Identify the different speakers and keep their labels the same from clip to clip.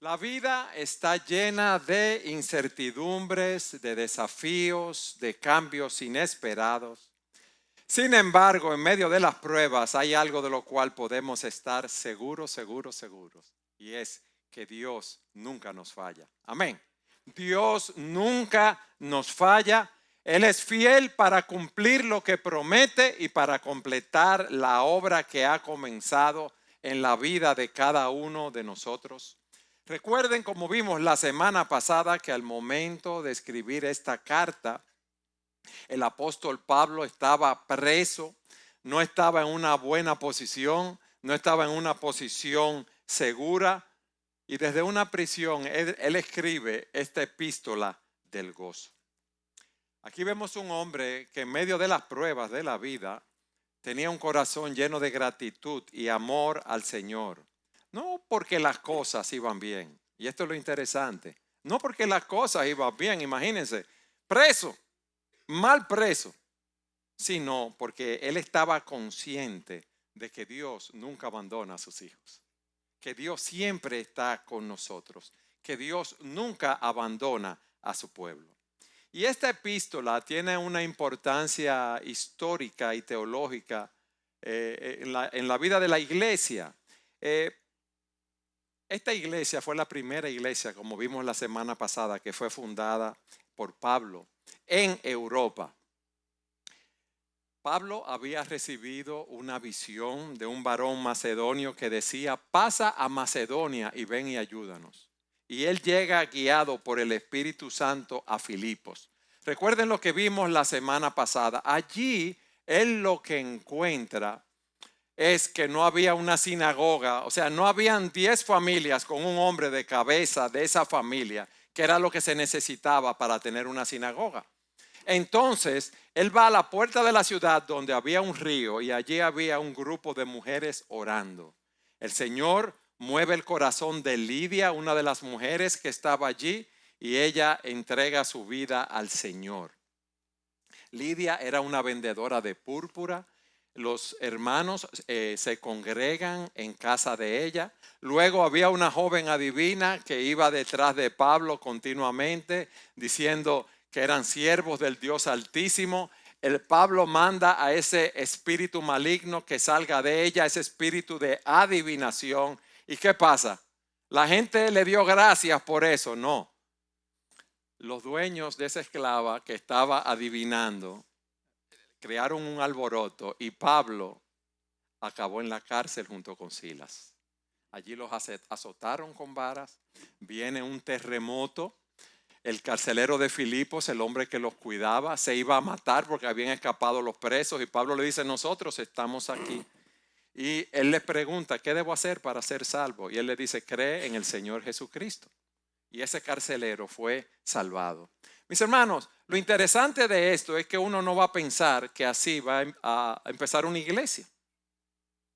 Speaker 1: La vida está llena de incertidumbres, de desafíos, de cambios inesperados. Sin embargo, en medio de las pruebas hay algo de lo cual podemos estar seguros. Y es que Dios nunca nos falla. Amén. Dios nunca nos falla. Él es fiel para cumplir lo que promete y para completar la obra que ha comenzado en la vida de cada uno de nosotros. Recuerden, como vimos la semana pasada, que al momento de escribir esta carta, el apóstol Pablo estaba preso, no estaba en una buena posición, no estaba en una posición segura, y desde una prisión él escribe esta epístola del gozo. Aquí vemos un hombre que en medio de las pruebas de la vida tenía un corazón lleno de gratitud y amor al Señor. No porque las cosas iban bien, y esto es lo interesante, no porque las cosas iban bien, imagínense, preso, mal preso, sino porque él estaba consciente de que Dios nunca abandona a sus hijos, que Dios siempre está con nosotros, que Dios nunca abandona a su pueblo. Y esta epístola tiene una importancia histórica y teológica en la vida de la iglesia. Esta iglesia fue la primera iglesia, como vimos la semana pasada, que fue fundada por Pablo en Europa. Pablo había recibido una visión de un varón macedonio que decía: pasa a Macedonia y ven y ayúdanos. Y él llega guiado por el Espíritu Santo a Filipos. Recuerden lo que vimos la semana pasada. Allí él lo que encuentra es que no había una sinagoga, o sea, no habían 10 familias con un hombre de cabeza de esa familia, que era lo que se necesitaba para tener una sinagoga. Entonces, él va a la puerta de la ciudad donde había un río y allí había un grupo de mujeres orando. El Señor mueve el corazón de Lidia, una de las mujeres que estaba allí, y ella entrega su vida al Señor. Lidia era una vendedora de púrpura. Los hermanos se congregan en casa de ella. Luego había una joven adivina que iba detrás de Pablo continuamente diciendo que eran siervos del Dios Altísimo. El Pablo manda a ese espíritu maligno que salga de ella, ese espíritu de adivinación. ¿Y qué pasa? La gente le dio gracias por eso. No. Los dueños de esa esclava que estaba adivinando crearon un alboroto y Pablo acabó en la cárcel junto con Silas. Allí los azotaron con varas. Viene un terremoto. El carcelero de Filipos, el hombre que los cuidaba, se iba a matar porque habían escapado los presos. Y Pablo le dice: nosotros estamos aquí. Y él le pregunta: ¿qué debo hacer para ser salvo? Y él le dice: cree en el Señor Jesucristo. Y ese carcelero fue salvado. Mis hermanos, lo interesante de esto es que uno no va a pensar que así va a empezar una iglesia.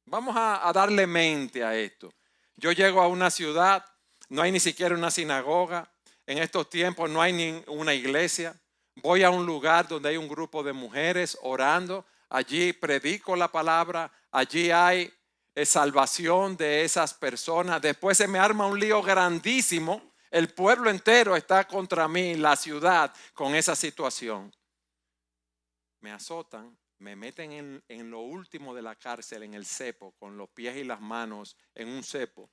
Speaker 1: Vamos a darle mente a esto. Yo llego a una ciudad, no hay ni siquiera una sinagoga. En estos tiempos no hay ni una iglesia. Voy a un lugar donde hay un grupo de mujeres orando. Allí predico la palabra. Allí hay salvación de esas personas. Después se me arma un lío grandísimo. El pueblo entero está contra mí, la ciudad, con esa situación. Me azotan, me meten en lo último de la cárcel, en el cepo, con los pies y las manos en un cepo.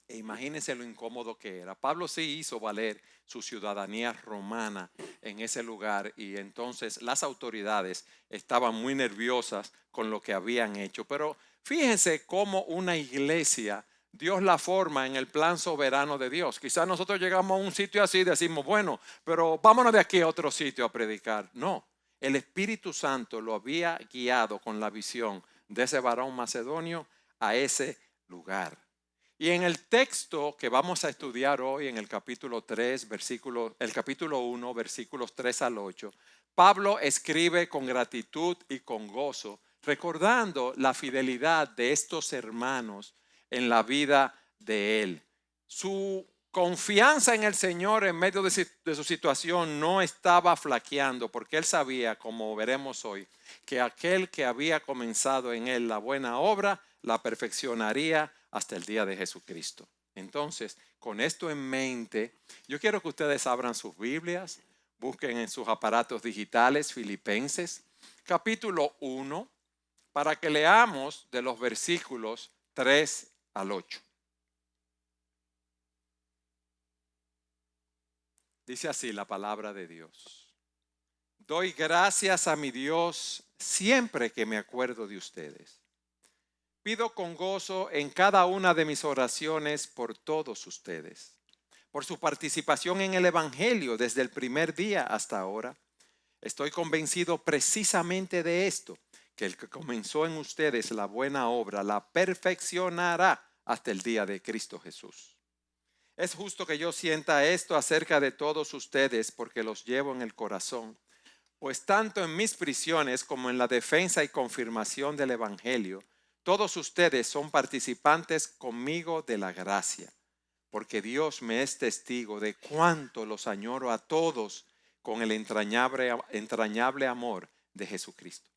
Speaker 1: E imagínense lo incómodo que era. Pablo sí hizo valer su ciudadanía romana en ese lugar, y entonces las autoridades estaban muy nerviosas con lo que habían hecho. Pero fíjense cómo una iglesia Dios la forma en el plan soberano de Dios. Quizás nosotros llegamos a un sitio así y decimos: bueno, pero vámonos de aquí a otro sitio a predicar. No, el Espíritu Santo lo había guiado con la visión de ese varón macedonio a ese lugar. Y en el texto que vamos a estudiar hoy, en el capítulo 3, el capítulo 1, versículos 3 al 8, Pablo escribe con gratitud y con gozo, recordando la fidelidad de estos hermanos en la vida de él. Su confianza en el Señor en medio de su situación no estaba flaqueando, porque él sabía, como veremos hoy, que aquel que había comenzado en él la buena obra la perfeccionaría hasta el día de Jesucristo. Entonces, con esto en mente, yo quiero que ustedes abran sus Biblias, busquen en sus aparatos digitales Filipenses, capítulo 1, para que leamos de los versículos 3 al 8. Dice así la palabra de Dios. Doy gracias a mi Dios siempre que me acuerdo de ustedes. Pido con gozo en cada una de mis oraciones por todos ustedes, por su participación en el Evangelio desde el primer día hasta ahora. Estoy convencido precisamente de esto, que el que comenzó en ustedes la buena obra la perfeccionará hasta el día de Cristo Jesús. Es justo que yo sienta esto acerca de todos ustedes porque los llevo en el corazón, pues tanto en mis prisiones como en la defensa y confirmación del Evangelio, todos ustedes son participantes conmigo de la gracia, porque Dios me es testigo de cuánto los añoro a todos con el entrañable amor de Jesucristo.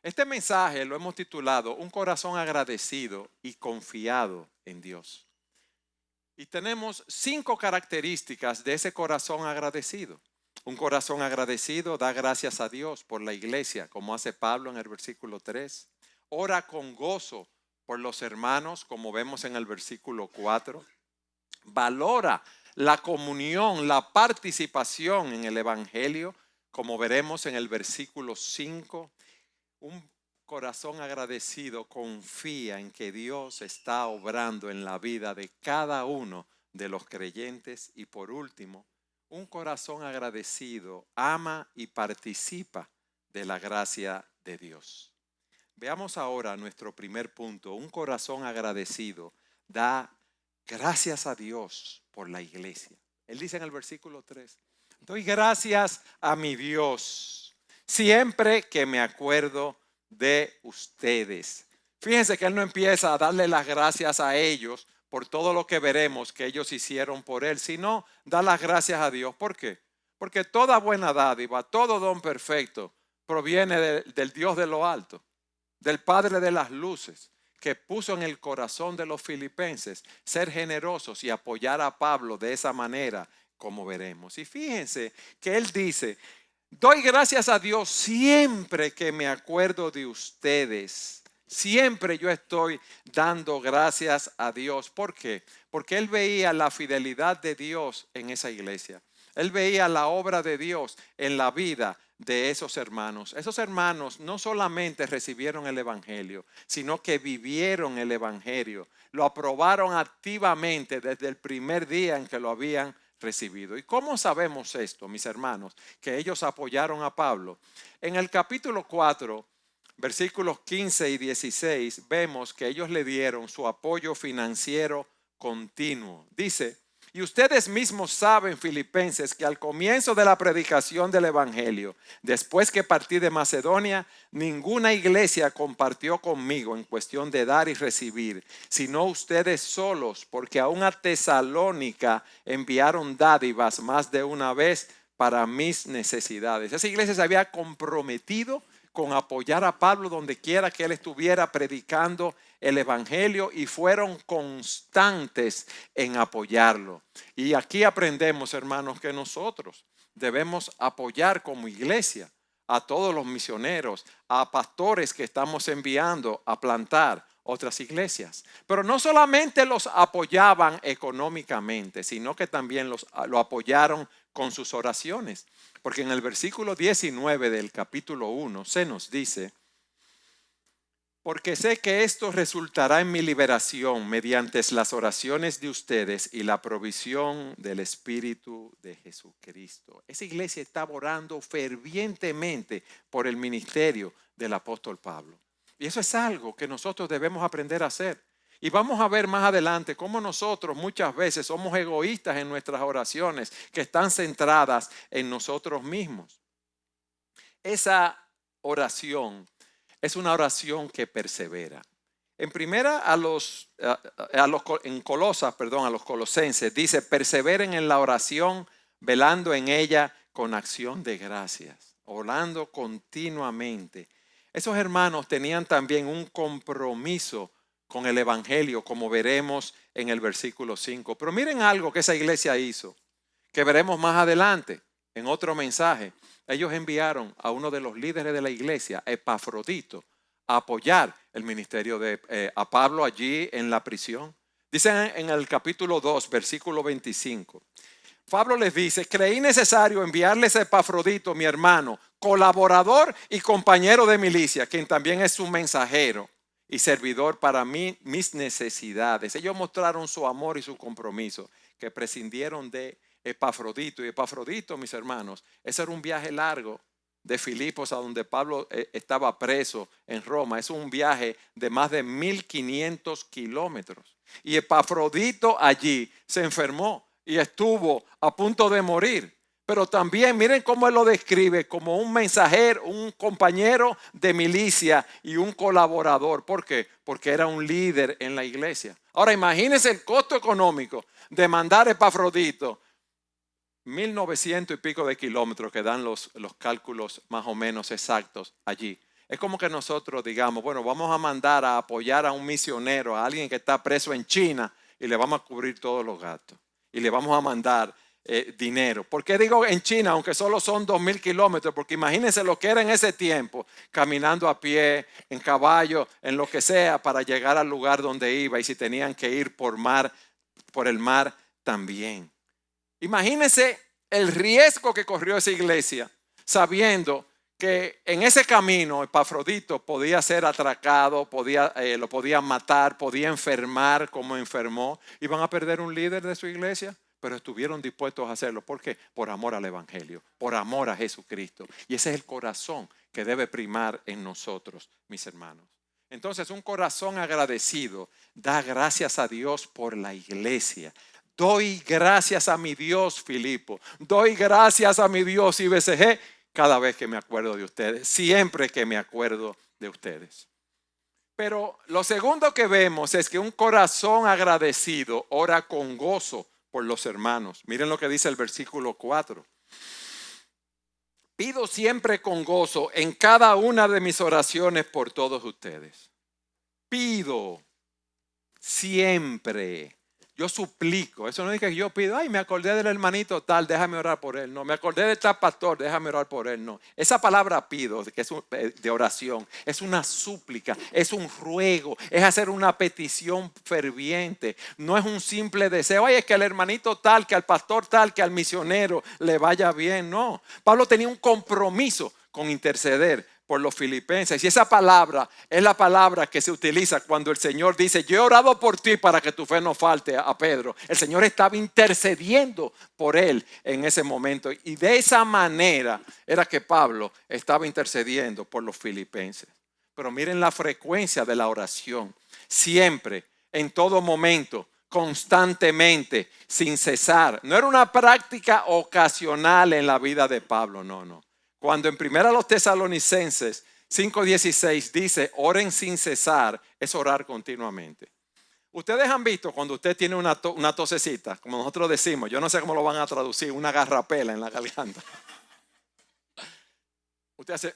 Speaker 1: Este mensaje lo hemos titulado Un corazón agradecido y confiado en Dios. Y tenemos 5 características de ese corazón agradecido. Un corazón agradecido da gracias a Dios por la iglesia, como hace Pablo en el versículo 3. Ora con gozo por los hermanos, como vemos en el versículo 4. Valora la comunión, la participación en el Evangelio, como veremos en el versículo 5. Un corazón agradecido confía en que Dios está obrando en la vida de cada uno de los creyentes. Y por último, un corazón agradecido ama y participa de la gracia de Dios. Veamos ahora nuestro primer punto. Un corazón agradecido da gracias a Dios por la iglesia. Él dice en el versículo 3, doy gracias a mi Dios siempre que me acuerdo de ustedes. Fíjense que él no empieza a darle las gracias a ellos por todo lo que veremos que ellos hicieron por él, sino da las gracias a Dios. ¿Por qué? Porque toda buena dádiva, todo don perfecto proviene del Dios de lo alto, del Padre de las luces, que puso en el corazón de los filipenses ser generosos y apoyar a Pablo de esa manera, como veremos. Y fíjense que él dice, doy gracias a Dios siempre que me acuerdo de ustedes. Siempre yo estoy dando gracias a Dios. ¿Por qué? Porque él veía la fidelidad de Dios en esa iglesia. Él veía la obra de Dios en la vida de esos hermanos. Esos hermanos no solamente recibieron el Evangelio, sino que vivieron el Evangelio. Lo aprobaron activamente desde el primer día en que lo habían recibido. ¿Y cómo sabemos esto, mis hermanos? Que ellos apoyaron a Pablo. En el capítulo 4, versículos 15 y 16, vemos que ellos le dieron su apoyo financiero continuo. Dice, y ustedes mismos saben, filipenses, que al comienzo de la predicación del Evangelio, después que partí de Macedonia, ninguna iglesia compartió conmigo en cuestión de dar y recibir, sino ustedes solos, porque aún a Tesalónica enviaron dádivas más de una vez para mis necesidades. Esa iglesia se había comprometido con apoyar a Pablo donde quiera que él estuviera predicando el Evangelio y fueron constantes en apoyarlo. Y aquí aprendemos, hermanos, que nosotros debemos apoyar como iglesia a todos los misioneros, a pastores que estamos enviando a plantar otras iglesias. Pero no solamente los apoyaban económicamente, sino que también lo apoyaron con sus oraciones. Porque en el versículo 19 del capítulo 1 se nos dice, porque sé que esto resultará en mi liberación mediante las oraciones de ustedes y la provisión del Espíritu de Jesucristo. Esa iglesia está orando fervientemente por el ministerio del apóstol Pablo. Y eso es algo que nosotros debemos aprender a hacer. Y vamos a ver más adelante cómo nosotros muchas veces somos egoístas en nuestras oraciones que están centradas en nosotros mismos. Esa oración es una oración que persevera. En primera a los colosenses dice, perseveren en la oración, velando en ella con acción de gracias, orando continuamente. Esos hermanos tenían también un compromiso con el evangelio, como veremos en el versículo 5. Pero miren algo que esa iglesia hizo, que veremos más adelante en otro mensaje. Ellos enviaron a uno de los líderes de la iglesia, Epafrodito, a apoyar el ministerio de a Pablo allí en la prisión. Dicen en el capítulo 2, versículo 25. Pablo les dice: creí necesario enviarles a Epafrodito, mi hermano, colaborador y compañero de milicia, quien también es un mensajero y servidor para mí, mis necesidades. Ellos mostraron su amor y su compromiso, que prescindieron de Epafrodito. Y Epafrodito, mis hermanos, ese era un viaje largo de Filipos a donde Pablo estaba preso en Roma. Es un viaje de más de 1500 kilómetros. Y Epafrodito allí se enfermó y estuvo a punto de morir. Pero también miren cómo él lo describe, como un mensajero, un compañero de milicia y un colaborador. ¿Por qué? Porque era un líder en la iglesia. Ahora imagínense el costo económico de mandar a Epafrodito 1900 y pico de kilómetros, que dan los cálculos más o menos exactos allí. Es como que nosotros digamos, bueno, vamos a mandar a apoyar a un misionero, a alguien que está preso en China, y le vamos a cubrir todos los gastos. Y le vamos a mandar dinero. ¿Por qué digo en China, aunque solo son 2000 kilómetros? Porque imagínense lo que era en ese tiempo, caminando a pie, en caballo, en lo que sea, para llegar al lugar donde iba, y si tenían que ir por mar, por el mar también. Imagínense el riesgo que corrió esa iglesia, sabiendo que en ese camino Epafrodito podía ser atracado, lo podían matar, podía enfermar como enfermó. Iban a perder un líder de su iglesia, pero estuvieron dispuestos a hacerlo. ¿Por qué? Por amor al evangelio, por amor a Jesucristo. Y ese es el corazón que debe primar en nosotros, mis hermanos. Entonces, un corazón agradecido da gracias a Dios por la iglesia. Doy gracias a mi Dios, Filipo. Doy gracias a mi Dios, IBCG, cada vez que me acuerdo de ustedes. Siempre que me acuerdo de ustedes. Pero lo segundo que vemos es que un corazón agradecido ora con gozo por los hermanos. Miren lo que dice el versículo 4. Pido siempre con gozo en cada una de mis oraciones por todos ustedes. Pido siempre. Yo suplico. Eso no es que yo pido, ay, me acordé del hermanito tal, déjame orar por él. No, me acordé de tal pastor, déjame orar por él. No, esa palabra pido, que es de oración, es una súplica, es un ruego, es hacer una petición ferviente. No es un simple deseo, ay, es que al hermanito tal, que al pastor tal, que al misionero le vaya bien. No, Pablo tenía un compromiso con interceder por los filipenses. Y esa palabra es la palabra que se utiliza cuando el Señor dice: yo he orado por ti para que tu fe no falte a Pedro. El Señor estaba intercediendo por él en ese momento. Y de esa manera era que Pablo estaba intercediendo por los filipenses. Pero miren la frecuencia de la oración. Siempre, en todo momento, constantemente, sin cesar. No era una práctica ocasional en la vida de Pablo, no. Cuando en primera los Tesalonicenses 5:16 dice oren sin cesar, es orar continuamente. Ustedes han visto cuando usted tiene una tosecita, como nosotros decimos, yo no sé cómo lo van a traducir, una garrapela en la garganta. Usted hace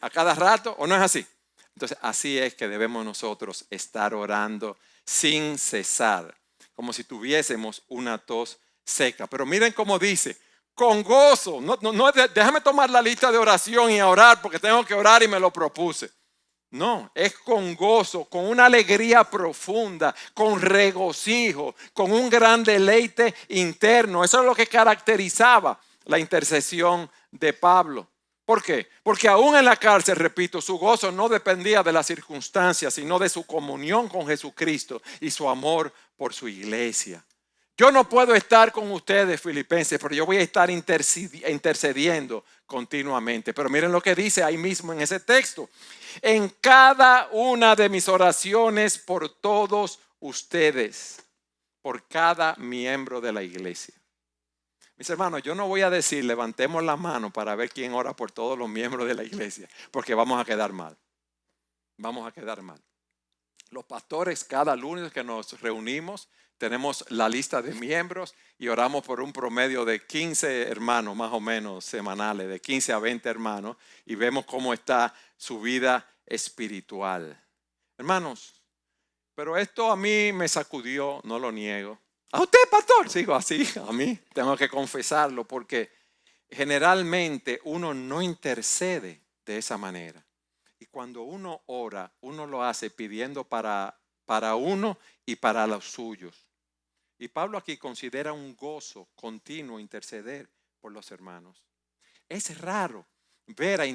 Speaker 1: a cada rato, ¿o no es así? Entonces así es que debemos nosotros estar orando sin cesar, como si tuviésemos una tos seca. Pero miren cómo dice: con gozo. No, déjame tomar la lista de oración y a orar porque tengo que orar y me lo propuse. No, es con gozo, con una alegría profunda, con regocijo, con un gran deleite interno. Eso es lo que caracterizaba la intercesión de Pablo. ¿Por qué? Porque aún en la cárcel, repito, su gozo no dependía de las circunstancias, sino de su comunión con Jesucristo y su amor por su iglesia. Yo no puedo estar con ustedes, filipenses, pero yo voy a estar intercediendo continuamente. Pero miren lo que dice ahí mismo en ese texto: en cada una de mis oraciones por todos ustedes, por cada miembro de la iglesia. Mis hermanos, yo no voy a decir levantemos la mano para ver quién ora por todos los miembros de la iglesia, porque vamos a quedar mal. Vamos a quedar mal. Los pastores, cada lunes que nos reunimos, tenemos la lista de miembros y oramos por un promedio de 15 hermanos más o menos semanales, de 15 a 20 hermanos, y vemos cómo está su vida espiritual. Hermanos, pero esto a mí me sacudió, no lo niego. ¿A usted, pastor? Sigo así, a mí tengo que confesarlo porque generalmente uno no intercede de esa manera. Y cuando uno ora, uno lo hace pidiendo para uno y para los suyos. Y Pablo aquí considera un gozo continuo interceder por los hermanos. Es raro ver a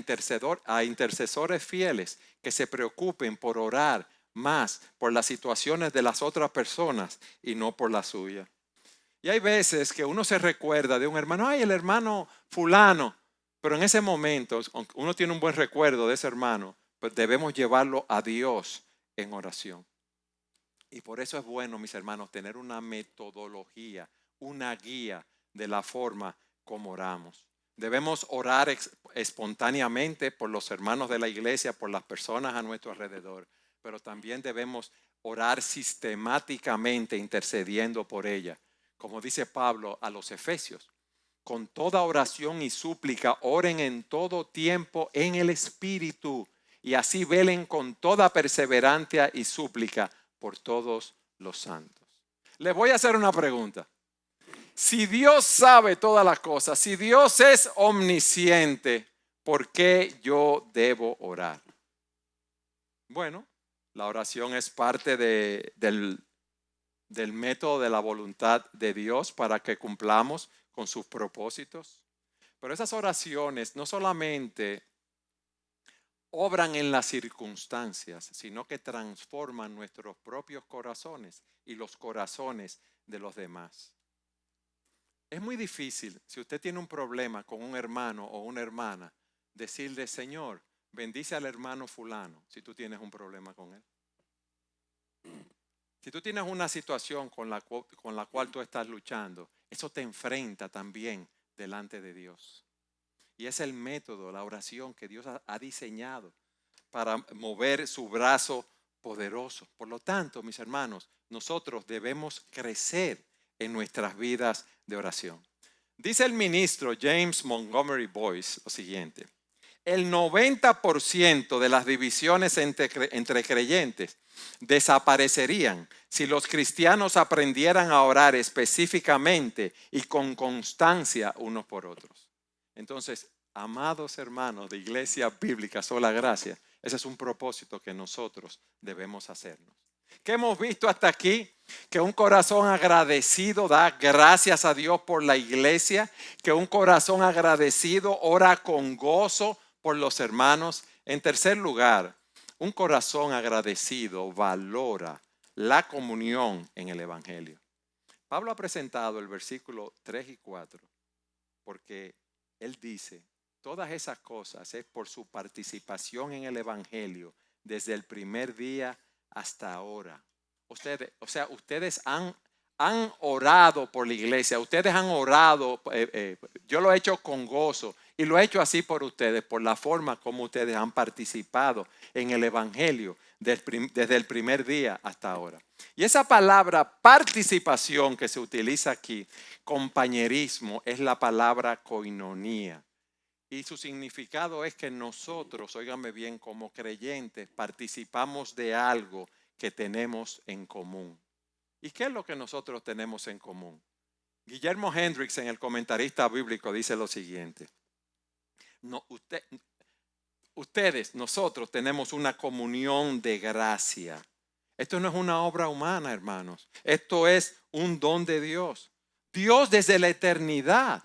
Speaker 1: intercesores fieles que se preocupen por orar más por las situaciones de las otras personas y no por la suya. Y hay veces que uno se recuerda de un hermano, ay, el hermano fulano, pero en ese momento, aunque uno tiene un buen recuerdo de ese hermano, pues debemos llevarlo a Dios en oración. Y por eso es bueno, mis hermanos, tener una metodología, una guía de la forma como oramos. Debemos orar espontáneamente por los hermanos de la iglesia, por las personas a nuestro alrededor, pero también debemos orar sistemáticamente intercediendo por ella. Como dice Pablo a los Efesios, con toda oración y súplica, oren en todo tiempo en el Espíritu y así velen con toda perseverancia y súplica por todos los santos. Les voy a hacer una pregunta. Si Dios sabe todas las cosas, si Dios es omnisciente, ¿por qué yo debo orar? Bueno, la oración es parte del método de la voluntad de Dios para que cumplamos con sus propósitos. Pero esas oraciones no solamente obran en las circunstancias, sino que transforman nuestros propios corazones y los corazones de los demás. Es muy difícil, si usted tiene un problema con un hermano o una hermana, decirle, Señor, bendice al hermano fulano, si tú tienes un problema con él. Si tú tienes una situación con la cual tú estás luchando, eso te enfrenta también delante de Dios. Y es el método, la oración que Dios ha diseñado para mover su brazo poderoso. Por lo tanto, mis hermanos, nosotros debemos crecer en nuestras vidas de oración. Dice el ministro James Montgomery Boyce lo siguiente: el 90% de las divisiones entre creyentes desaparecerían si los cristianos aprendieran a orar específicamente y con constancia unos por otros. Entonces, amados hermanos de Iglesia Bíblica Sola Gracia, ese es un propósito que nosotros debemos hacernos. ¿Qué hemos visto hasta aquí? Que un corazón agradecido da gracias a Dios por la iglesia, que un corazón agradecido ora con gozo por los hermanos. En tercer lugar, un corazón agradecido valora la comunión en el Evangelio. Pablo ha presentado el versículo 3 y 4 porque él dice, todas esas cosas es por su participación en el Evangelio desde el primer día hasta ahora. Ustedes han orado por la iglesia, ustedes han orado, yo lo he hecho con gozo y lo he hecho así por ustedes, por la forma como ustedes han participado en el Evangelio desde el primer día hasta ahora. Y esa palabra participación que se utiliza aquí, compañerismo, es la palabra koinonía. Y su significado es que nosotros, óiganme bien, como creyentes, participamos de algo que tenemos en común. ¿Y qué es lo que nosotros tenemos en común? Guillermo Hendricks, en el comentarista bíblico, dice lo siguiente. Nosotros tenemos una comunión de gracia. Esto no es una obra humana, hermanos. Esto es un don de Dios. Dios desde la eternidad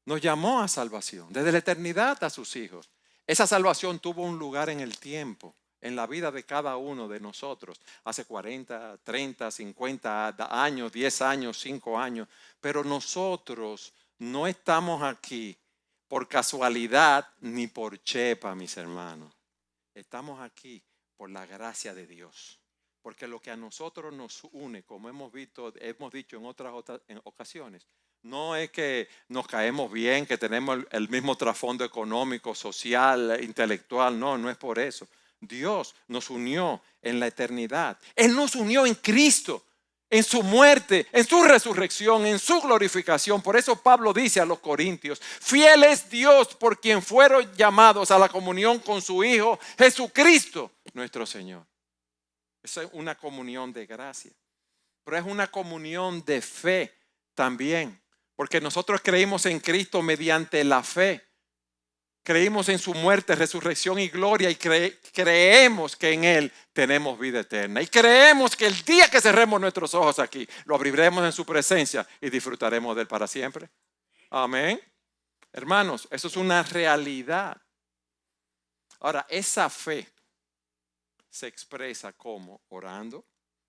Speaker 1: nos llamó a salvación, desde la eternidad a sus hijos. Esa salvación tuvo un lugar en el tiempo, en la vida de cada uno de nosotros, hace 40, 30, 50 años, 10 años, 5 años. Pero nosotros no estamos aquí por casualidad ni por chepa, mis hermanos. Estamos aquí por la gracia de Dios. Porque lo que a nosotros nos une, como hemos dicho en otras ocasiones, no es que nos caemos bien, que tenemos el mismo trasfondo económico, social, intelectual. No es por eso. Dios nos unió en la eternidad. Él nos unió en Cristo, en su muerte, en su resurrección, en su glorificación. Por eso Pablo dice a los Corintios, fiel es Dios por quien fueron llamados a la comunión con su Hijo Jesucristo, nuestro Señor. Eso es una comunión de gracia. Pero es una comunión de fe también. Porque nosotros creímos en Cristo mediante la fe. Creímos en su muerte, resurrección y gloria y creemos que en Él tenemos vida eterna. Y creemos que el día que cerremos nuestros ojos aquí, lo abriremos en su presencia y disfrutaremos de Él para siempre. Amén. Hermanos, eso es una realidad. Ahora, esa fe se expresa como orando,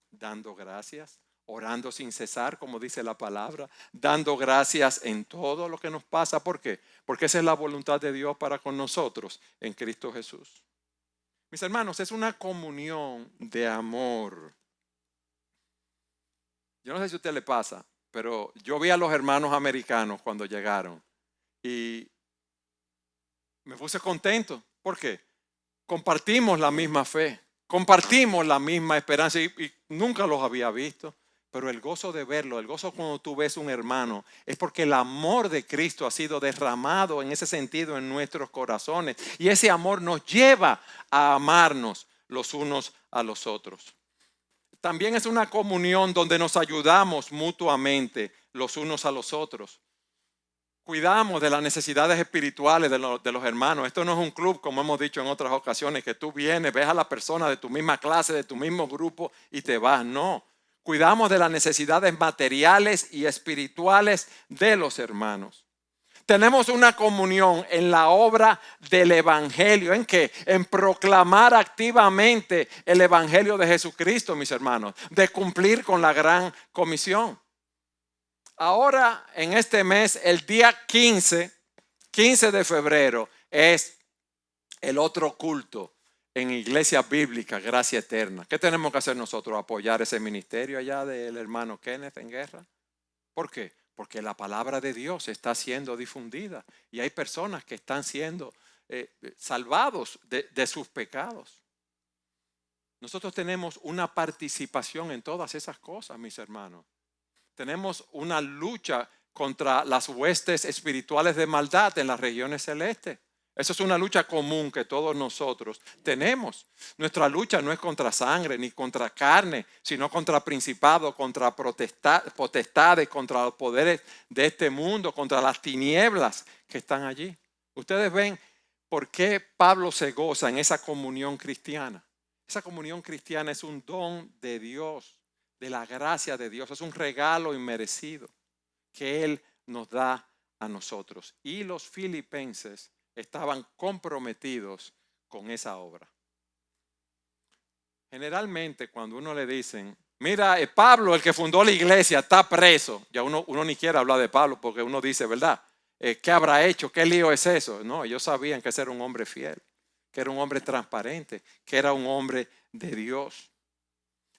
Speaker 1: dando gracias, orando sin cesar, como dice la palabra, dando gracias en todo lo que nos pasa. ¿Por qué? Porque esa es la voluntad de Dios para con nosotros en Cristo Jesús. Mis hermanos, es una comunión de amor. Yo no sé si a usted le pasa, pero yo vi a los hermanos americanos cuando llegaron y me puse contento. ¿Por qué? Compartimos la misma fe, compartimos la misma esperanza y nunca los había visto. Pero el gozo de verlo, el gozo cuando tú ves un hermano, es porque el amor de Cristo ha sido derramado en ese sentido en nuestros corazones. Y ese amor nos lleva a amarnos los unos a los otros. También es una comunión donde nos ayudamos mutuamente los unos a los otros. Cuidamos de las necesidades espirituales de los hermanos. Esto no es un club, como hemos dicho en otras ocasiones, que tú vienes, ves a la persona de tu misma clase, de tu mismo grupo y te vas. No. Cuidamos de las necesidades materiales y espirituales de los hermanos. Tenemos una comunión en la obra del evangelio. ¿En qué? En proclamar activamente el evangelio de Jesucristo, mis hermanos. De cumplir con la gran comisión. Ahora, en este mes, el día 15 de febrero, es el otro culto en Iglesia Bíblica, Gracia Eterna. ¿Qué tenemos que hacer nosotros? Apoyar ese ministerio allá del hermano Kenneth en guerra. ¿Por qué? Porque la palabra de Dios está siendo difundida y hay personas que están siendo salvados de sus pecados. Nosotros tenemos una participación en todas esas cosas, mis hermanos. Tenemos una lucha contra las huestes espirituales de maldad en las regiones celestes. Eso es una lucha común que todos nosotros tenemos. Nuestra lucha no es contra sangre ni contra carne, sino contra principados, contra potestades, contra los poderes de este mundo, contra las tinieblas que están allí. Ustedes ven por qué Pablo se goza en esa comunión cristiana. Esa comunión cristiana es un don de Dios, de la gracia de Dios. Es un regalo inmerecido que Él nos da a nosotros. Y los filipenses estaban comprometidos con esa obra. Generalmente cuando uno le dicen, mira, Pablo, el que fundó la iglesia, está preso. Ya uno ni quiere hablar de Pablo porque uno dice, ¿verdad? ¿Qué habrá hecho? ¿Qué lío es eso? No, ellos sabían que ese era un hombre fiel, que era un hombre transparente, que era un hombre de Dios.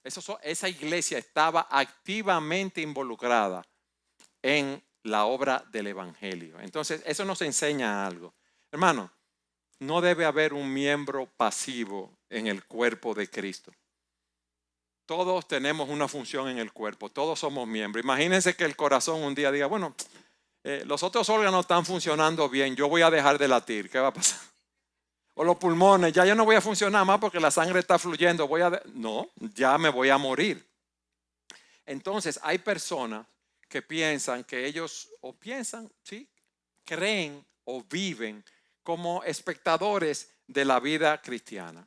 Speaker 1: Esa iglesia estaba activamente involucrada en la obra del evangelio. Entonces, eso nos enseña algo. Hermano, no debe haber un miembro pasivo en el cuerpo de Cristo. Todos tenemos una función en el cuerpo, todos somos miembros. Imagínense que el corazón un día diga, bueno, los otros órganos están funcionando bien, yo voy a dejar de latir, ¿qué va a pasar? O los pulmones, ya yo no voy a funcionar más porque la sangre está fluyendo, no, ya me voy a morir. Entonces hay personas que piensan que ellos, ¿sí? Creen o viven como espectadores de la vida cristiana.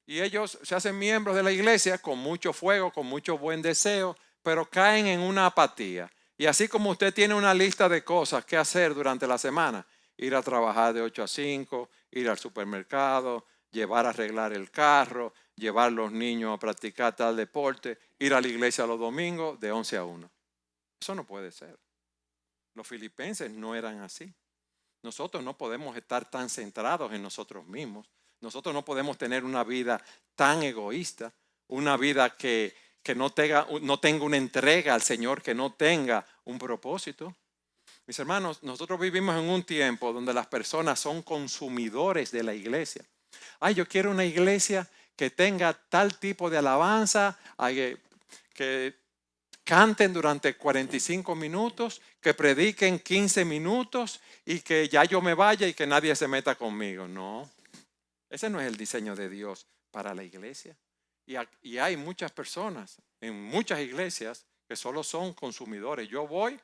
Speaker 1: Y ellos se hacen miembros de la iglesia con mucho fuego, con mucho buen deseo, pero caen en una apatía. Y así como usted tiene una lista de cosas que hacer durante la semana, ir a trabajar de 8 a 5, ir al supermercado, llevar a arreglar el carro, llevar a los niños a practicar tal deporte, ir a la iglesia los domingos de 11 a 1. Eso no puede ser. Los filipenses no eran así. Nosotros no podemos estar tan centrados en nosotros mismos. Nosotros no podemos tener una vida tan egoísta, una vida que no tenga una entrega al Señor, que no tenga un propósito. Mis hermanos, nosotros vivimos en un tiempo donde las personas son consumidores de la iglesia. Ay, yo quiero una iglesia que tenga tal tipo de alabanza, que canten durante 45 minutos, que prediquen 15 minutos y que ya yo me vaya y que nadie se meta conmigo. No, ese no es el diseño de Dios para la iglesia. Y hay muchas personas en muchas iglesias que solo son consumidores. Yo voy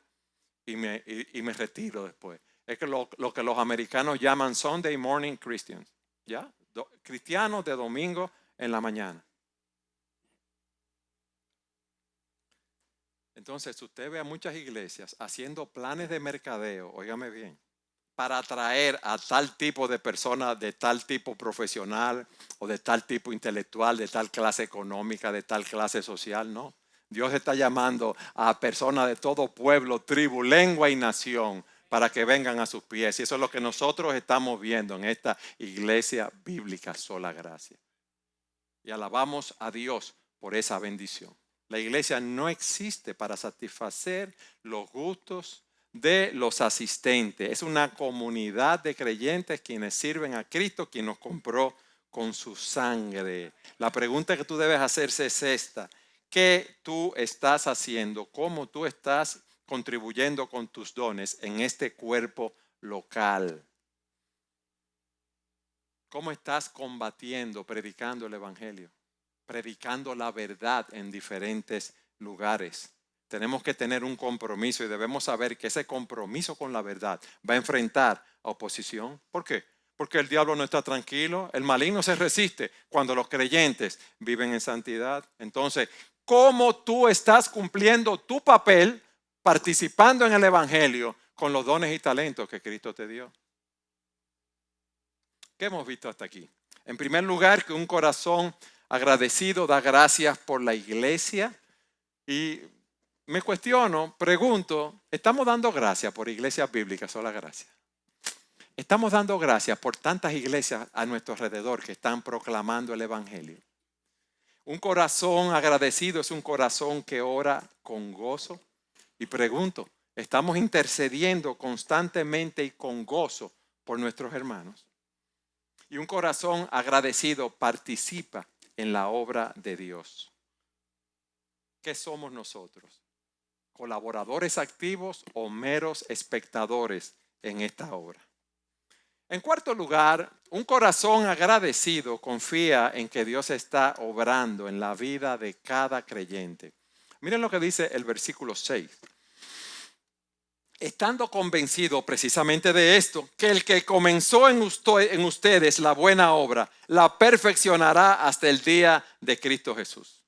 Speaker 1: y me retiro después. Es que lo que los americanos llaman Sunday morning Christians, ¿ya? Cristianos de domingo en la mañana. Entonces, usted ve a muchas iglesias haciendo planes de mercadeo, óigame bien, para atraer a tal tipo de personas, de tal tipo profesional o de tal tipo intelectual, de tal clase económica, de tal clase social, no. Dios está llamando a personas de todo pueblo, tribu, lengua y nación para que vengan a sus pies. Y eso es lo que nosotros estamos viendo en esta iglesia bíblica Sola Gracia. Y alabamos a Dios por esa bendición. La iglesia no existe para satisfacer los gustos de los asistentes. Es una comunidad de creyentes quienes sirven a Cristo, quien nos compró con su sangre. La pregunta que tú debes hacerse es esta: ¿qué tú estás haciendo? ¿Cómo tú estás contribuyendo con tus dones en este cuerpo local? ¿Cómo estás combatiendo, predicando el evangelio? Predicando la verdad en diferentes lugares. Tenemos que tener un compromiso y debemos saber que ese compromiso con la verdad va a enfrentar a oposición. ¿Por qué? Porque el diablo no está tranquilo, el maligno se resiste cuando los creyentes viven en santidad. Entonces, ¿cómo tú estás cumpliendo tu papel participando en el evangelio con los dones y talentos que Cristo te dio? ¿Qué hemos visto hasta aquí? En primer lugar, que un corazón agradecido da gracias por la iglesia. Y me cuestiono, pregunto, ¿estamos dando gracias por iglesias bíblicas? Sola Gracia. Estamos dando gracias por tantas iglesias a nuestro alrededor que están proclamando el evangelio. Un corazón agradecido es un corazón que ora con gozo. Y pregunto, ¿estamos intercediendo constantemente y con gozo por nuestros hermanos? Y un corazón agradecido participa en la obra de Dios. ¿Qué somos nosotros? ¿Colaboradores activos o meros espectadores en esta obra? En cuarto lugar, un corazón agradecido confía en que Dios está obrando en la vida de cada creyente. Miren lo que dice el versículo 6. Estando convencido precisamente de esto, que el que comenzó en ustedes la buena obra, la perfeccionará hasta el día de Cristo Jesús.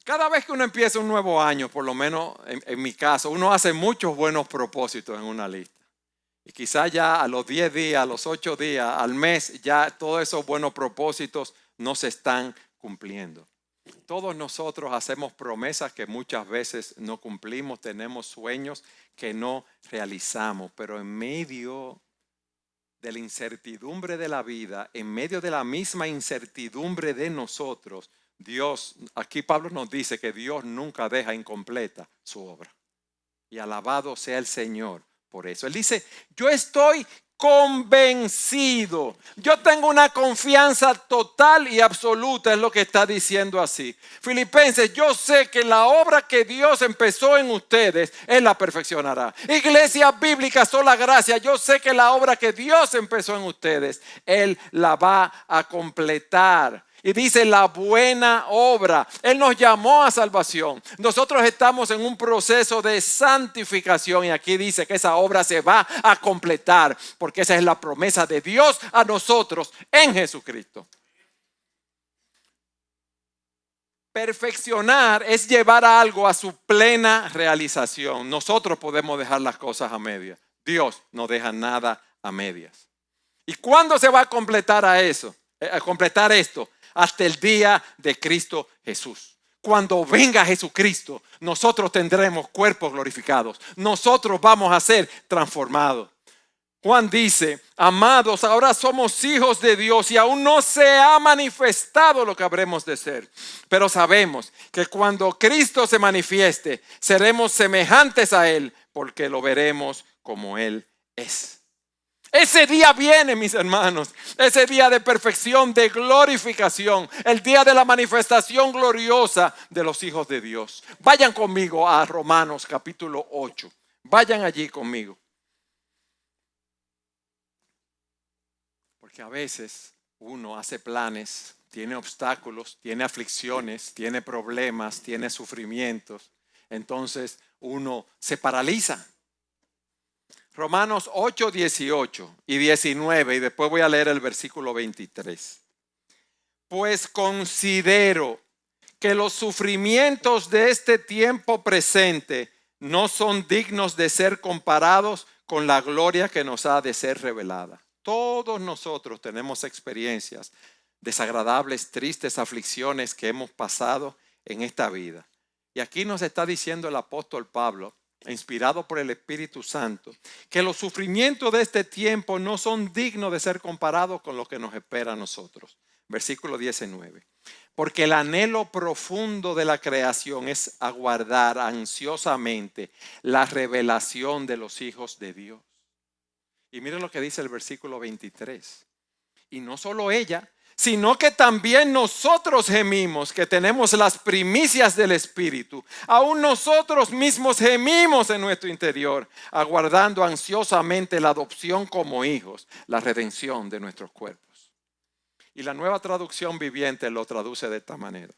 Speaker 1: Cada vez que uno empieza un nuevo año, por lo menos en mi caso, uno hace muchos buenos propósitos en una lista. Y quizás ya a los 10 días, a los 8 días, al mes, ya todos esos buenos propósitos no se están cumpliendo. Todos nosotros hacemos promesas que muchas veces no cumplimos, tenemos sueños que no realizamos, pero en medio de la incertidumbre de la vida, en medio de la misma incertidumbre de nosotros, Dios, aquí Pablo nos dice que Dios nunca deja incompleta su obra. Y alabado sea el Señor por eso. Él dice, yo estoy convencido. Yo tengo una confianza total y absoluta, es lo que está diciendo así. Filipenses, yo sé que la obra que Dios empezó en ustedes, Él la perfeccionará. Iglesia Bíblica Sola Gracia, yo sé que la obra que Dios empezó en ustedes, Él la va a completar. Y dice la buena obra. Él nos llamó a salvación. Nosotros estamos en un proceso de santificación. Y aquí dice que esa obra se va a completar. Porque esa es la promesa de Dios a nosotros en Jesucristo. Perfeccionar es llevar a algo a su plena realización. Nosotros podemos dejar las cosas a medias. Dios no deja nada a medias. ¿Y cuándo se va a completar a completar esto? Hasta el día de Cristo Jesús. Cuando venga Jesucristo, nosotros tendremos cuerpos glorificados. Nosotros vamos a ser transformados. Juan dice, amados, ahora somos hijos de Dios y aún no se ha manifestado lo que habremos de ser. Pero sabemos que cuando Cristo se manifieste, seremos semejantes a Él porque lo veremos como Él es. Ese día viene, mis hermanos, ese día de perfección, de glorificación, el día de la manifestación gloriosa de los hijos de Dios. Vayan conmigo a Romanos capítulo 8. Vayan allí conmigo. Porque a veces uno hace planes tiene obstáculos, tiene aflicciones, tiene problemas, tiene sufrimientos, entonces uno se paraliza. Romanos 8, 18 y 19, y después voy a leer el versículo 23. Pues considero que los sufrimientos de este tiempo presente no son dignos de ser comparados con la gloria que nos ha de ser revelada. Todos nosotros tenemos experiencias desagradables, tristes, aflicciones que hemos pasado en esta vida. Y aquí nos está diciendo el apóstol Pablo, inspirado por el Espíritu Santo, que los sufrimientos de este tiempo no son dignos de ser comparados con lo que nos espera a nosotros. Versículo 19. Porque el anhelo profundo de la creación es aguardar ansiosamente la revelación de los hijos de Dios. Y miren lo que dice el versículo 23. Y no solo ella, sino que también nosotros gemimos, que tenemos las primicias del Espíritu. Aún nosotros mismos gemimos en nuestro interior, aguardando ansiosamente la adopción como hijos, la redención de nuestros cuerpos. Y la Nueva Traducción Viviente lo traduce de esta manera.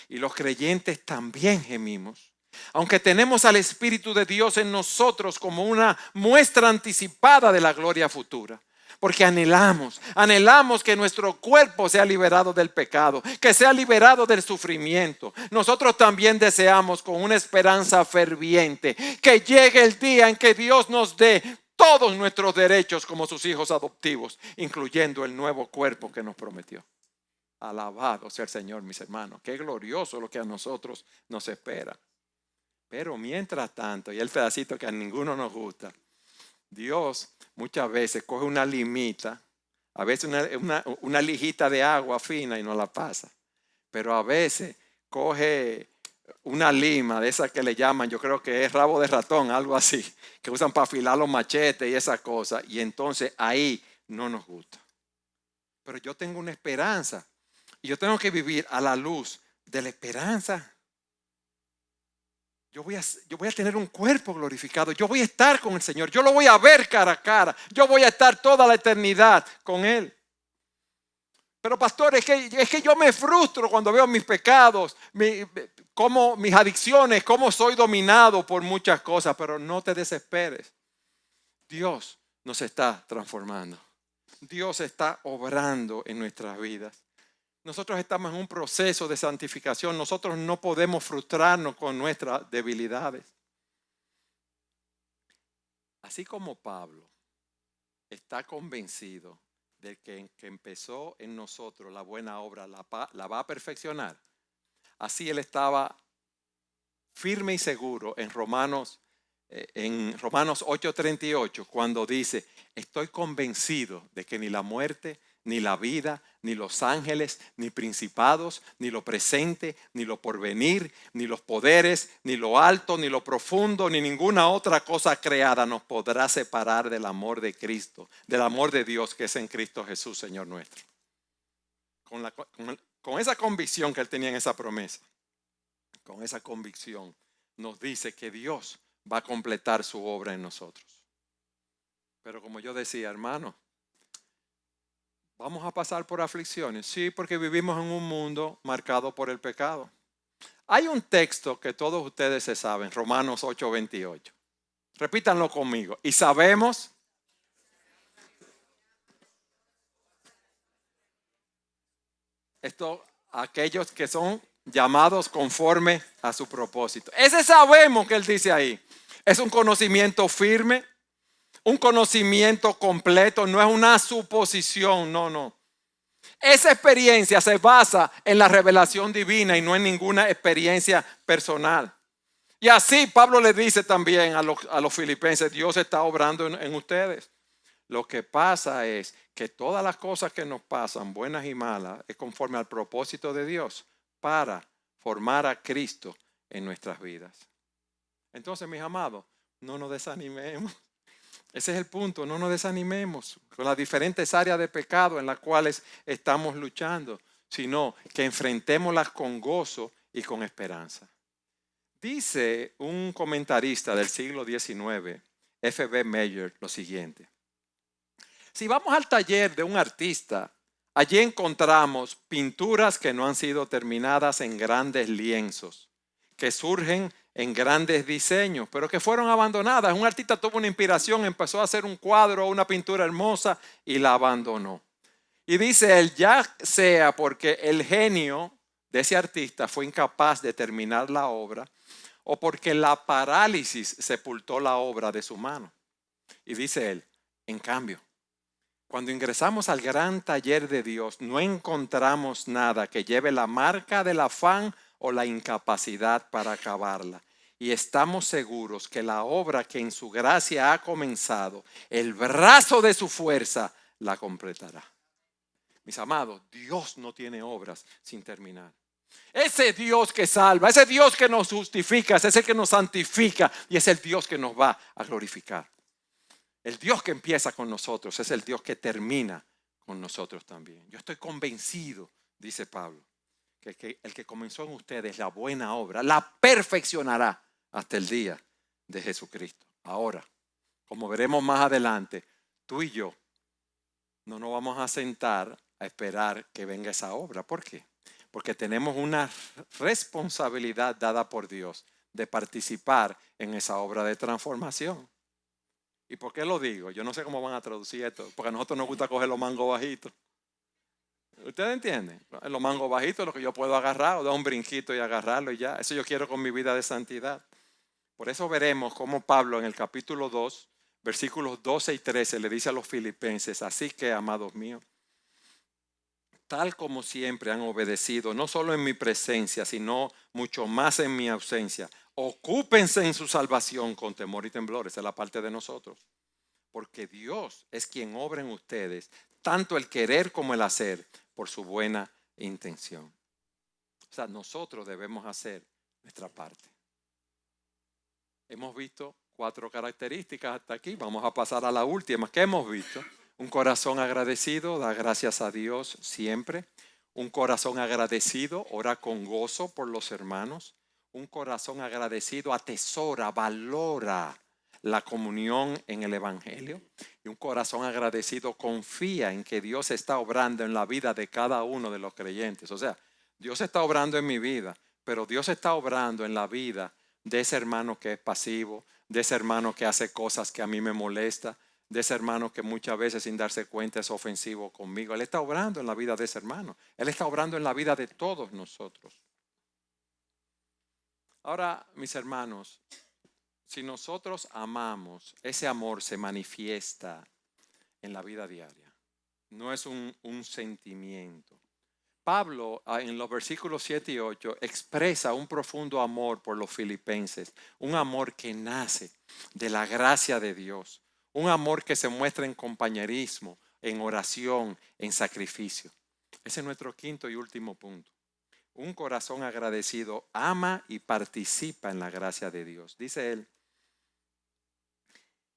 Speaker 1: Y los creyentes también gemimos, aunque tenemos al Espíritu de Dios en nosotros como una muestra anticipada de la gloria futura. Porque anhelamos que nuestro cuerpo sea liberado del pecado, que sea liberado del sufrimiento. Nosotros también deseamos con una esperanza ferviente que llegue el día en que Dios nos dé todos nuestros derechos como sus hijos adoptivos, incluyendo el nuevo cuerpo que nos prometió. Alabado sea el Señor, mis hermanos. Qué glorioso lo que a nosotros nos espera. Pero mientras tanto, y el pedacito que a ninguno nos gusta, Dios muchas veces coge una limita, a veces una lijita de agua fina y nos la pasa. Pero a veces coge una lima de esas que le llaman, yo creo que es rabo de ratón, algo así, que usan para afilar los machetes y esas cosas. Y entonces ahí no nos gusta. Pero yo tengo una esperanza y yo tengo que vivir a la luz de la esperanza. Yo voy a tener un cuerpo glorificado. Yo voy a estar con el Señor. Yo lo voy a ver cara a cara. Yo voy a estar toda la eternidad con Él. Pero pastor, es que yo me frustro cuando veo mis pecados, como mis adicciones, cómo soy dominado por muchas cosas. Pero no te desesperes. Dios nos está transformando. Dios está obrando en nuestras vidas. Nosotros estamos en un proceso de santificación. Nosotros no podemos frustrarnos con nuestras debilidades. Así como Pablo está convencido de que empezó en nosotros la buena obra, la va a perfeccionar. Así él estaba firme y seguro en Romanos 8:38, cuando dice: estoy convencido de que ni la muerte, ni la vida, ni los ángeles, ni principados, ni lo presente, ni lo porvenir, ni los poderes, ni lo alto, ni lo profundo, ni ninguna otra cosa creada nos podrá separar del amor de Cristo, del amor de Dios que es en Cristo Jesús, Señor nuestro. Con esa convicción que él tenía en esa promesa, con esa convicción nos dice que Dios va a completar su obra en nosotros. Pero como yo decía, hermano, ¿vamos a pasar por aflicciones? Sí, porque vivimos en un mundo marcado por el pecado. Hay un texto que todos ustedes se saben, Romanos 8:28. Repítanlo conmigo. Y sabemos esto, aquellos que son llamados conforme a su propósito. Ese sabemos que él dice ahí. Es un conocimiento firme. Un conocimiento completo, no es una suposición, no. Esa experiencia se basa en la revelación divina y no en ninguna experiencia personal. Y así Pablo le dice también a los filipenses: Dios está obrando en ustedes. Lo que pasa es que todas las cosas que nos pasan, buenas y malas, es conforme al propósito de Dios para formar a Cristo en nuestras vidas. Entonces, mis amados, no nos desanimemos. Ese es el punto, no nos desanimemos con las diferentes áreas de pecado en las cuales estamos luchando, sino que enfrentémoslas con gozo y con esperanza. Dice un comentarista del siglo XIX, F.B. Meyer, lo siguiente: si vamos al taller de un artista Allí encontramos pinturas que no han sido terminadas en grandes lienzos, que surgen en grandes diseños, pero que fueron abandonadas. Un artista tuvo una inspiración, empezó a hacer un cuadro o una pintura hermosa y la abandonó. Y dice él, ya sea porque el genio de ese artista fue incapaz de terminar la obra o porque la parálisis sepultó la obra de su mano. Y dice él, en cambio, cuando ingresamos al gran taller de Dios, no encontramos nada que lleve la marca del afán o la incapacidad para acabarla. Y estamos seguros que la obra que en su gracia ha comenzado, el brazo de su fuerza la completará. Mis amados, Dios no tiene obras sin terminar. Ese Dios que salva, ese Dios que nos justifica, ese es el que nos santifica y es el Dios que nos va a glorificar. El Dios que empieza con nosotros es el Dios que termina con nosotros también. Yo estoy convencido, dice Pablo, que el que comenzó en ustedes la buena obra, la perfeccionará hasta el día de Jesucristo. Ahora, como veremos más adelante, tú y yo no nos vamos a sentar a esperar que venga esa obra. ¿Por qué? Porque tenemos una responsabilidad dada por Dios de participar en esa obra de transformación. ¿Y por qué lo digo? Yo no sé cómo van a traducir esto, porque a nosotros nos gusta coger los mangos bajitos. ¿Ustedes entienden? Los mangos bajitos, lo que yo puedo agarrar, o dar un brinquito y agarrarlo y ya. Eso yo quiero con mi vida de santidad. Por eso veremos cómo Pablo en el capítulo 2, versículos 12 y 13, le dice a los filipenses, así que, amados míos, tal como siempre han obedecido, no solo en mi presencia, sino mucho más en mi ausencia, ocúpense en su salvación con temor y temblor. Esa es la parte de nosotros. Porque Dios es quien obra en ustedes, tanto el querer como el hacer, por su buena intención. O sea, nosotros debemos hacer nuestra parte. Hemos visto 4 características hasta aquí. Vamos a pasar a la última. ¿Qué hemos visto? Un corazón agradecido, da gracias a Dios siempre. Un corazón agradecido, ora con gozo por los hermanos. Un corazón agradecido atesora, valora la comunión en el Evangelio. Y un corazón agradecido confía en que Dios está obrando en la vida de cada uno de los creyentes. O sea, Dios está obrando en mi vida, pero Dios está obrando en la vida de ese hermano que es pasivo, de ese hermano que hace cosas que a mí me molesta, de ese hermano que muchas veces sin darse cuenta es ofensivo conmigo. Él está obrando en la vida de ese hermano. Él está obrando en la vida de todos nosotros. Ahora, mis hermanos, si nosotros amamos, ese amor se manifiesta en la vida diaria. No es un sentimiento. Pablo en los versículos 7 y 8 expresa un profundo amor por los filipenses, un amor que nace de la gracia de Dios, un amor que se muestra en compañerismo, en oración, en sacrificio. Ese es nuestro quinto y último punto. Un corazón agradecido ama y participa en la gracia de Dios. Dice él,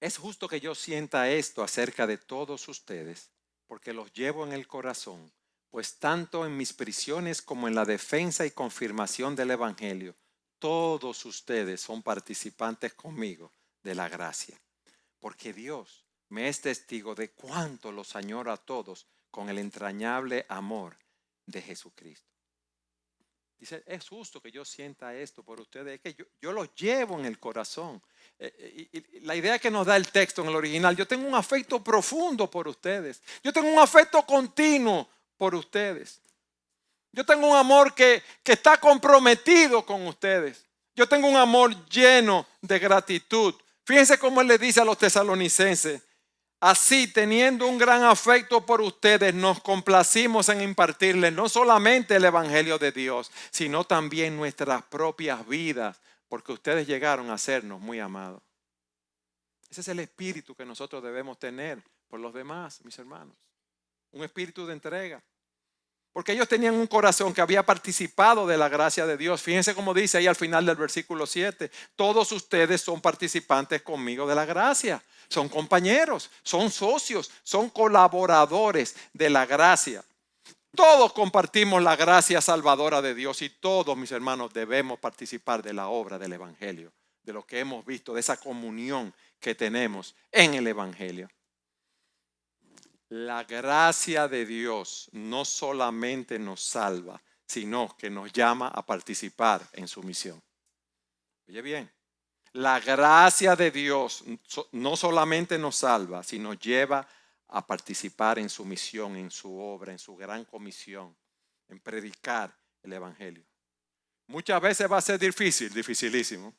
Speaker 1: es justo que yo sienta esto acerca de todos ustedes, porque los llevo en el corazón. Pues tanto en mis prisiones como en la defensa y confirmación del Evangelio, todos ustedes son participantes conmigo de la gracia. Porque Dios me es testigo de cuánto los añoro a todos con el entrañable amor de Jesucristo. Dice, es justo que yo sienta esto por ustedes, es que yo los llevo en el corazón. Y la idea que nos da el texto en el original, yo tengo un afecto profundo por ustedes. Yo tengo un afecto continuo por ustedes. Yo tengo un amor que está comprometido con ustedes. Yo tengo un amor lleno de gratitud. Fíjense cómo él le dice a los tesalonicenses, así teniendo un gran afecto por ustedes, nos complacimos en impartirles no solamente el Evangelio de Dios, sino también nuestras propias vidas, porque ustedes llegaron a sernos muy amados. Ese es el espíritu que nosotros debemos tener por los demás, mis hermanos. Un espíritu de entrega. Porque ellos tenían un corazón que había participado de la gracia de Dios. Fíjense cómo dice ahí al final del versículo 7. Todos ustedes son participantes conmigo de la gracia. Son compañeros, son socios, son colaboradores de la gracia. Todos compartimos la gracia salvadora de Dios y todos, mis hermanos, debemos participar de la obra del Evangelio, de lo que hemos visto, de esa comunión que tenemos en el Evangelio. La gracia de Dios no solamente nos salva, sino que nos llama a participar en su misión. Oye bien, la gracia de Dios no solamente nos salva, sino lleva a participar en su misión, en su obra, en su gran comisión, en predicar el evangelio. Muchas veces va a ser difícil, dificilísimo.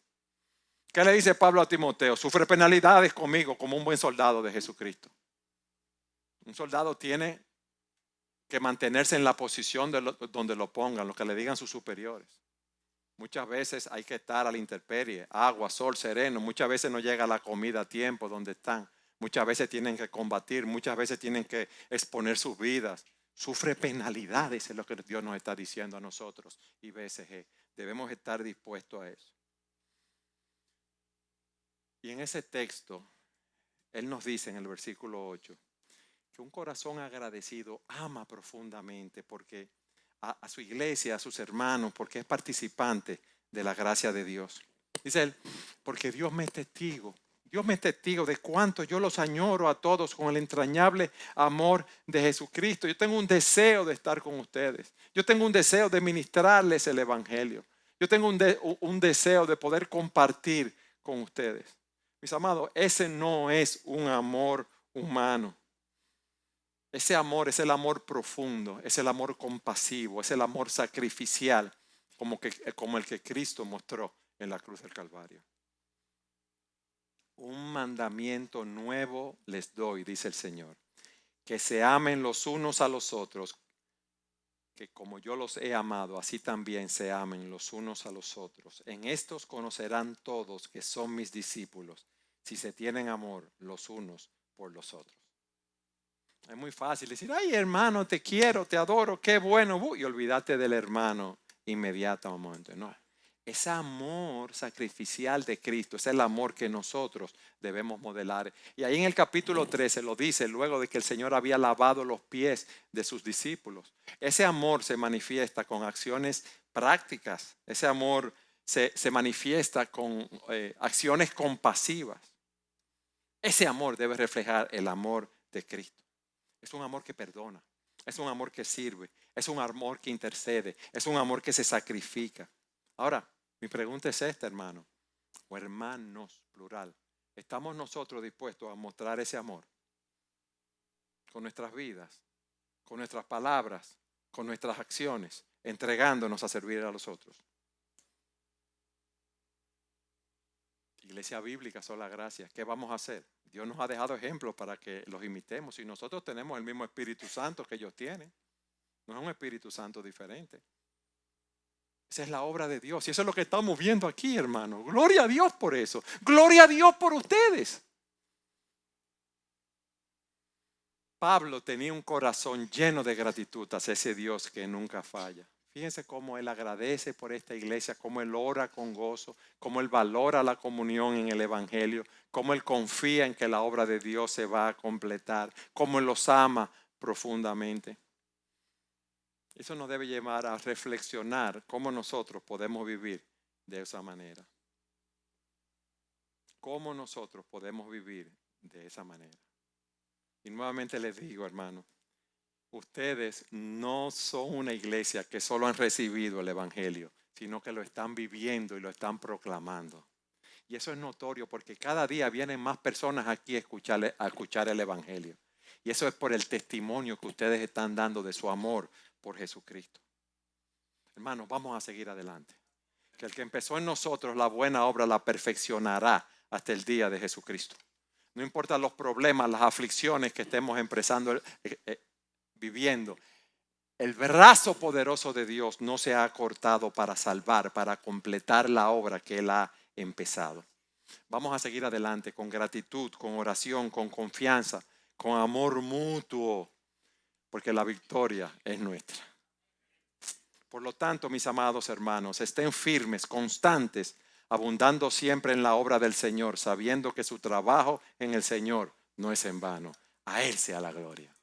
Speaker 1: ¿Qué le dice Pablo a Timoteo? Sufre penalidades conmigo como un buen soldado de Jesucristo. Un soldado tiene que mantenerse en la posición donde lo pongan, lo que le digan sus superiores. Muchas veces hay que estar a la intemperie, agua, sol, sereno. Muchas veces no llega la comida a tiempo donde están. Muchas veces tienen que combatir, muchas veces tienen que exponer sus vidas. Sufre penalidades, es lo que Dios nos está diciendo a nosotros y BSG. Debemos estar dispuestos a eso. Y en ese texto, Él nos dice en el versículo 8, que un corazón agradecido ama profundamente porque a su iglesia, a sus hermanos, porque es participante de la gracia de Dios. Dice él, porque Dios me es testigo. Dios me es testigo de cuánto yo los añoro a todos con el entrañable amor de Jesucristo. Yo tengo un deseo de estar con ustedes. Yo tengo un deseo de ministrarles el evangelio. Yo tengo un deseo de poder compartir con ustedes. Mis amados, ese no es un amor humano. Ese amor es el amor profundo, es el amor compasivo, es el amor sacrificial, como el que Cristo mostró en la cruz del Calvario. Un mandamiento nuevo les doy, dice el Señor, que se amen los unos a los otros, que como yo los he amado, así también se amen los unos a los otros. En estos conocerán todos que son mis discípulos, si se tienen amor los unos por los otros. Es muy fácil decir, ay hermano, te quiero, te adoro, qué bueno. Y olvídate del hermano inmediatamente. No, ese amor sacrificial de Cristo es el amor que nosotros debemos modelar. Y ahí en el capítulo 13 lo dice, luego de que el Señor había lavado los pies de sus discípulos. Ese amor se manifiesta con acciones prácticas. Ese amor se manifiesta con acciones compasivas. Ese amor debe reflejar el amor de Cristo. Es un amor que perdona, es un amor que sirve, es un amor que intercede, es un amor que se sacrifica. Ahora, mi pregunta es esta, hermano, o hermanos, plural. ¿Estamos nosotros dispuestos a mostrar ese amor con nuestras vidas, con nuestras palabras, con nuestras acciones, entregándonos a servir a los otros? Iglesia bíblica, sola gracia. ¿Qué vamos a hacer? Dios nos ha dejado ejemplos para que los imitemos. Y nosotros tenemos el mismo Espíritu Santo que ellos tienen. No es un Espíritu Santo diferente. Esa es la obra de Dios. Y eso es lo que estamos viendo aquí, hermano. Gloria a Dios por eso. Gloria a Dios por ustedes. Pablo tenía un corazón lleno de gratitud hacia ese Dios que nunca falla. Fíjense cómo él agradece por esta iglesia, cómo él ora con gozo, cómo él valora la comunión en el evangelio, cómo él confía en que la obra de Dios se va a completar, cómo él los ama profundamente. Eso nos debe llevar a reflexionar cómo nosotros podemos vivir de esa manera. Cómo nosotros podemos vivir de esa manera. Y nuevamente les digo, hermano, ustedes no son una iglesia que solo han recibido el evangelio, sino que lo están viviendo y lo están proclamando. Y eso es notorio porque cada día vienen más personas aquí a escuchar el evangelio. Y eso es por el testimonio que ustedes están dando de su amor por Jesucristo. Hermanos, vamos a seguir adelante. Que el que empezó en nosotros la buena obra la perfeccionará hasta el día de Jesucristo. No importa los problemas, las aflicciones que estemos viviendo. El brazo poderoso de Dios no se ha cortado para salvar, para completar la obra que Él ha empezado. Vamos a seguir adelante con gratitud, con oración, con confianza, con amor mutuo, porque la victoria es nuestra. Por lo tanto, mis amados hermanos, estén firmes, constantes, abundando siempre en la obra del Señor, sabiendo que su trabajo en el Señor no es en vano. A Él sea la gloria.